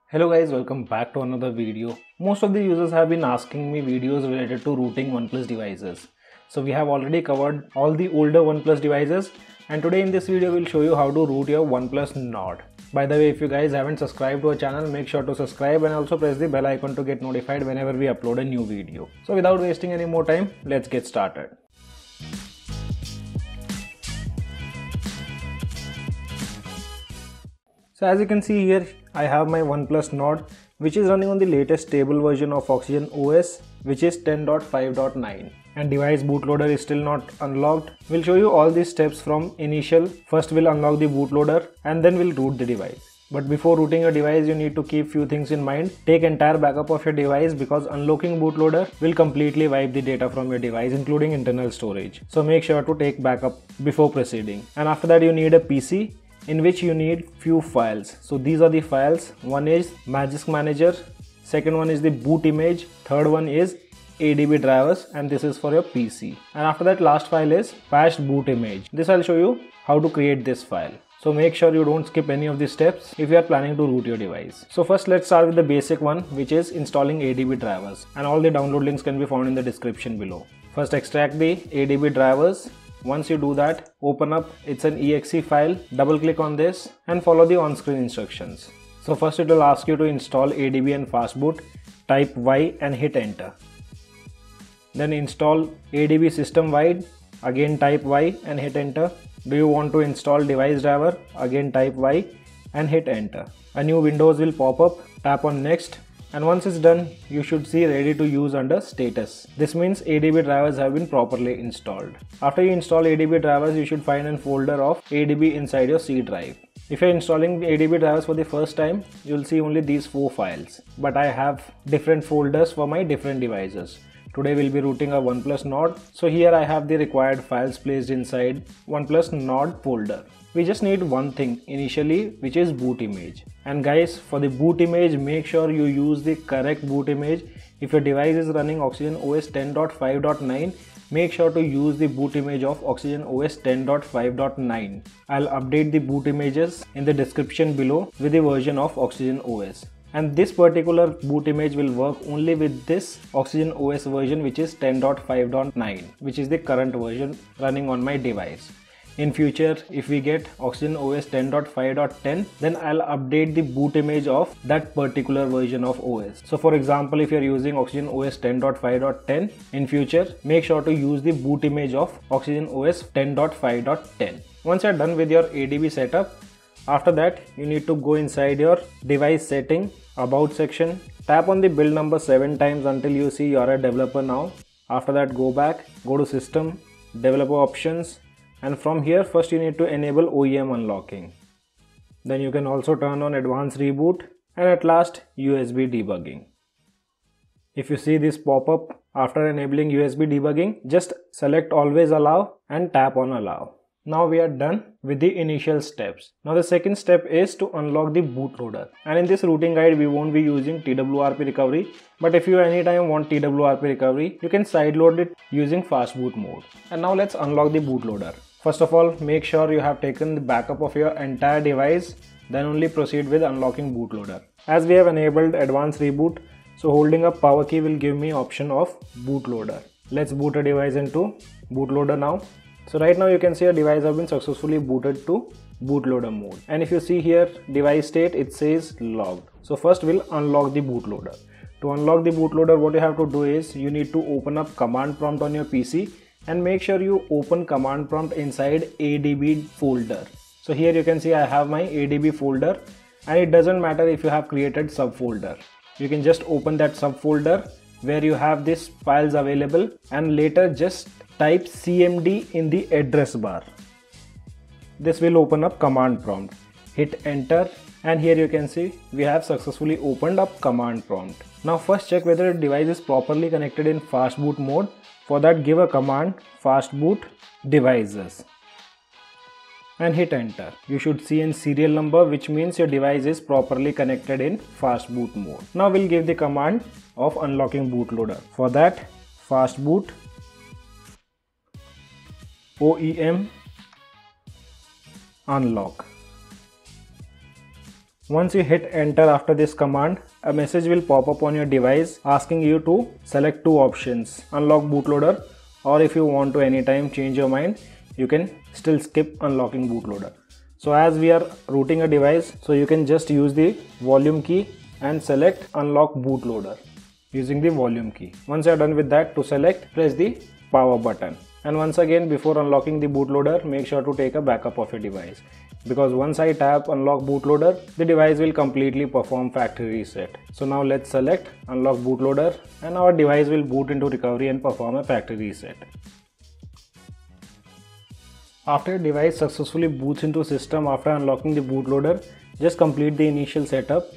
Hello guys, welcome back to another video. Most of the users have been asking me videos related to rooting OnePlus devices. So we have already covered all the older OnePlus devices, and today in this video we'll show you how to root your OnePlus Nord. By the way, if you guys haven't subscribed to our channel, make sure to subscribe and also press the bell icon to get notified whenever we upload a new video. So without wasting any more time, let's get started. So as you can see here, I have my OnePlus Nord, which is running on the latest stable version of Oxygen OS, which is 10.5.9, and device bootloader is still not unlocked. We'll show you all these steps from initial. First we'll unlock the bootloader and then we'll root the device. But before rooting your device, you need to keep few things in mind. Take entire backup of your device because unlocking bootloader will completely wipe the data from your device, including internal storage. So make sure to take backup before proceeding. And after that you need a PC in which you need few files. So these are the files. One is Magisk Manager, second one is the boot image, third one is ADB drivers, and this is for your PC. And after that last file is patched boot image. This I'll show you how to create this file. So make sure you don't skip any of these steps if you are planning to root your device. So first let's start with the basic one, which is installing ADB drivers, and all the download links can be found in the description below. First extract the ADB drivers. Once you do that, open up, it's an exe file, double click on this and follow the on-screen instructions. So first it will ask you to install ADB and fastboot, type Y and hit enter. Then install ADB system wide, again type Y and hit enter. Do you want to install device driver? Again type Y and hit enter. A new Windows will pop up, tap on next. And once it's done, you should see ready to use under status. This means ADB drivers have been properly installed. After you install ADB drivers, you should find a folder of ADB inside your C drive. If you're installing ADB drivers for the first time, you'll see only these 4 files. But I have different folders for my different devices. Today we'll be rooting a OnePlus Nord. So here I have the required files placed inside OnePlus Nord folder. We just need one thing initially, which is boot image. And guys, for the boot image, make sure you use the correct boot image. If your device is running Oxygen OS 10.5.9, make sure to use the boot image of Oxygen OS 10.5.9. I'll update the boot images in the description below with the version of Oxygen OS. And this particular boot image will work only with this Oxygen OS version, which is 10.5.9, which is the current version running on my device. In future, if we get Oxygen OS 10.5.10, then I'll update the boot image of that particular version of OS. So for example, if you're using Oxygen OS 10.5.10, in future, make sure to use the boot image of Oxygen OS 10.5.10. Once you're done with your ADB setup, after that, you need to go inside your device setting, about section, tap on the build number 7 times until you see you're a developer now. After that, go back, go to system, developer options, and from here first you need to enable OEM unlocking. Then you can also turn on advanced reboot, and at last USB debugging. If you see this pop up after enabling USB debugging, just select always allow and tap on allow. Now we are done with the initial steps. Now the second step is to unlock the bootloader. And in this rooting guide, we won't be using TWRP recovery. But if you anytime want TWRP recovery, you can sideload it using fast boot mode. And now let's unlock the bootloader. First of all, make sure you have taken the backup of your entire device. Then only proceed with unlocking bootloader. As we have enabled advanced reboot, so holding up power key will give me option of bootloader. Let's boot a device into bootloader now. So right now you can see a device has been successfully booted to bootloader mode. And if you see here device state, it says logged. So first we'll unlock the bootloader. To unlock the bootloader, what you have to do is you need to open up command prompt on your PC and make sure you open command prompt inside ADB folder. So here you can see I have my ADB folder, and it doesn't matter if you have created subfolder. You can just open that subfolder where you have these files available, and later just type cmd in the address bar. This will open up command prompt. Hit enter, and here you can see we have successfully opened up command prompt. Now first check whether the device is properly connected in fast boot mode. For that, give a command fastboot devices and hit enter. You should see a serial number, which means your device is properly connected in fast boot mode. Now we'll give the command of unlocking bootloader. For that, fastboot OEM unlock. Once you hit enter after this command, a message will pop up on your device asking you to select two options, unlock bootloader, or if you want to anytime change your mind, you can still skip unlocking bootloader. So as we are rooting a device, so you can just use the volume key and select unlock bootloader using the volume key. Once you are done with that, to select, press the power button. And once again, before unlocking the bootloader, make sure to take a backup of your device, because once I tap unlock bootloader, the device will completely perform factory reset. So now let's select unlock bootloader and our device will boot into recovery and perform a factory reset. After your device successfully boots into system after unlocking the bootloader, just complete the initial setup.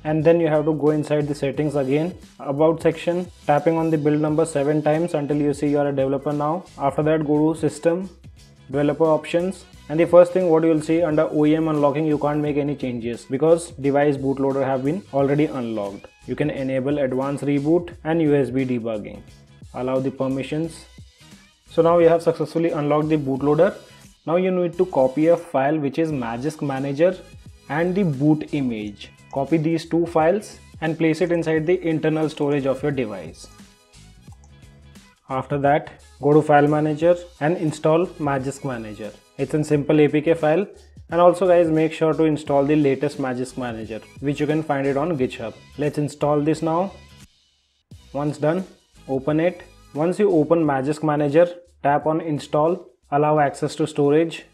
And then you have to go inside the settings again, about section, tapping on the build number 7 times until you see you are a developer now. After that, go to system, developer options, and the first thing what you will see under OEM unlocking, you can't make any changes because device bootloader have been already unlocked. You can enable advanced reboot and USB debugging. Allow the permissions. So now we have successfully unlocked the bootloader. Now you need to copy a file which is Magisk Manager and the boot image. Copy these two files and place it inside the internal storage of your device. After that, go to File Manager and install Magisk Manager. It's a simple APK file, and also guys, make sure to install the latest Magisk Manager, which you can find it on GitHub. Let's install this now. Once done, open it. Once you open Magisk Manager, tap on install, allow access to storage,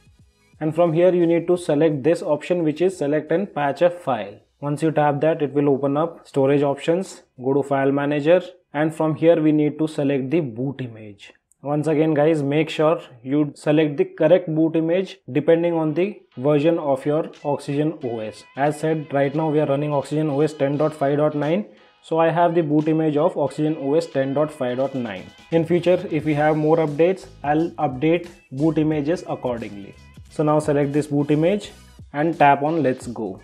and from here you need to select this option which is select and patch a file. Once you tap that, it will open up storage options. Go to File Manager, and from here we need to select the boot image. Once again guys, make sure you select the correct boot image depending on the version of your Oxygen OS. As said, right now we are running Oxygen OS 10.5.9. So I have the boot image of Oxygen OS 10.5.9. In future, if we have more updates, I'll update boot images accordingly. So now select this boot image and tap on Let's Go.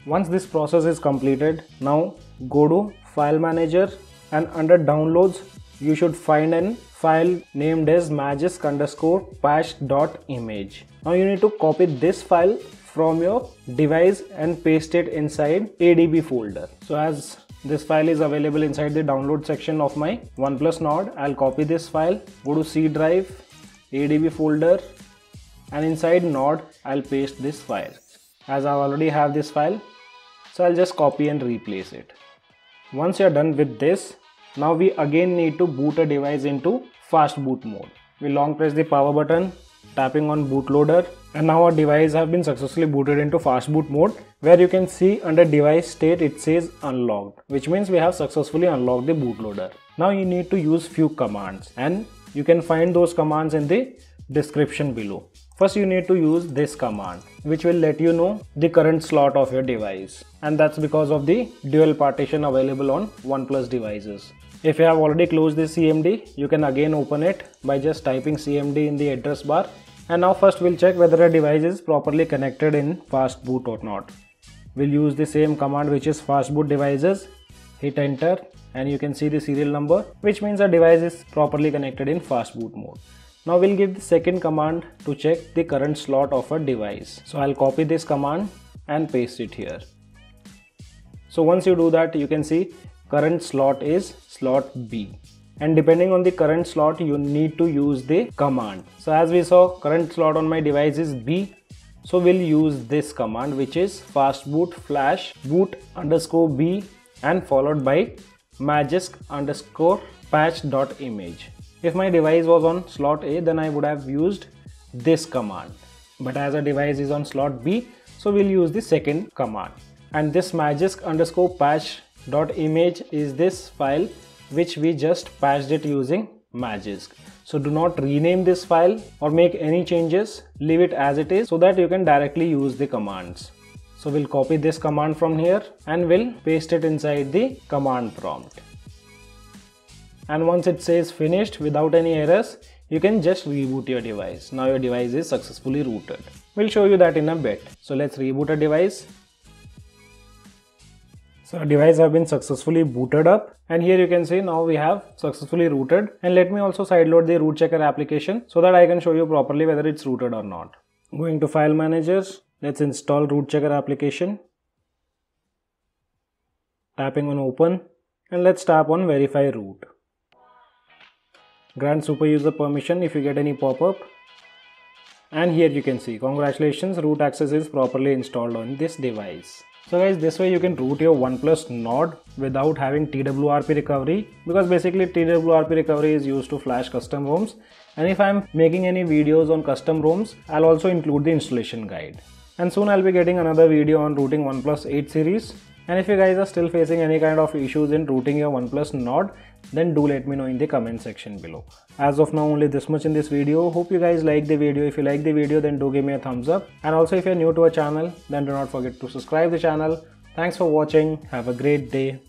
Once this process is completed, now go to File Manager, and under Downloads, you should find a file named as magisk_patch.image. Now you need to copy this file from your device and paste it inside ADB folder. So as this file is available inside the download section of my OnePlus Nord, I'll copy this file, go to C drive, ADB folder, and inside Nord, I'll paste this file. As I already have this file, so I'll just copy and replace it. Once you're done with this, now we again need to boot a device into fast boot mode. We long press the power button, tapping on bootloader, and now our device have been successfully booted into fast boot mode, where you can see under device state it says unlocked, which means we have successfully unlocked the bootloader. Now you need to use few commands, and you can find those commands in the description below. First you need to use this command, which will let you know the current slot of your device, and that's because of the dual partition available on OnePlus devices. If you have already closed this CMD, you can again open it by just typing CMD in the address bar. And now first we'll check whether a device is properly connected in fast boot or not. We'll use the same command, which is fast boot devices. Hit enter and you can see the serial number, which means our device is properly connected in fast boot mode. Now we'll give the second command to check the current slot of a device. So I'll copy this command and paste it here. So once you do that, you can see current slot is slot B. And depending on the current slot, you need to use the command. So as we saw, current slot on my device is B. So we'll use this command, which is fastboot flash boot _B and followed by magisk_patch.image. If my device was on slot A, then I would have used this command. But as a device is on slot B, so we'll use the second command. And this magisk_patch.image is this file which we just patched it using Magisk. So do not rename this file or make any changes, leave it as it is so that you can directly use the commands. So we'll copy this command from here and we'll paste it inside the command prompt. And once it says finished without any errors, you can just reboot your device. Now your device is successfully rooted. We'll show you that in a bit. So let's reboot a device. So our device have been successfully booted up, and here you can see now we have successfully rooted. And let me also sideload the root checker application so that I can show you properly whether it's rooted or not. Going to file managers, let's install root checker application. Tapping on open, and let's tap on verify root. Grant super user permission if you get any pop-up. And here you can see, congratulations, root access is properly installed on this device. So guys, this way you can root your OnePlus Nord without having TWRP recovery, because basically TWRP recovery is used to flash custom ROMs, and if I'm making any videos on custom ROMs, I'll also include the installation guide. And soon I'll be getting another video on rooting OnePlus 8 series. And if you guys are still facing any kind of issues in rooting your OnePlus Nord, then do let me know in the comment section below. As of now, only this much in this video. Hope you guys like the video. If you like the video, then do give me a thumbs up. And also if you're new to our channel, then do not forget to subscribe the channel. Thanks for watching. Have a great day.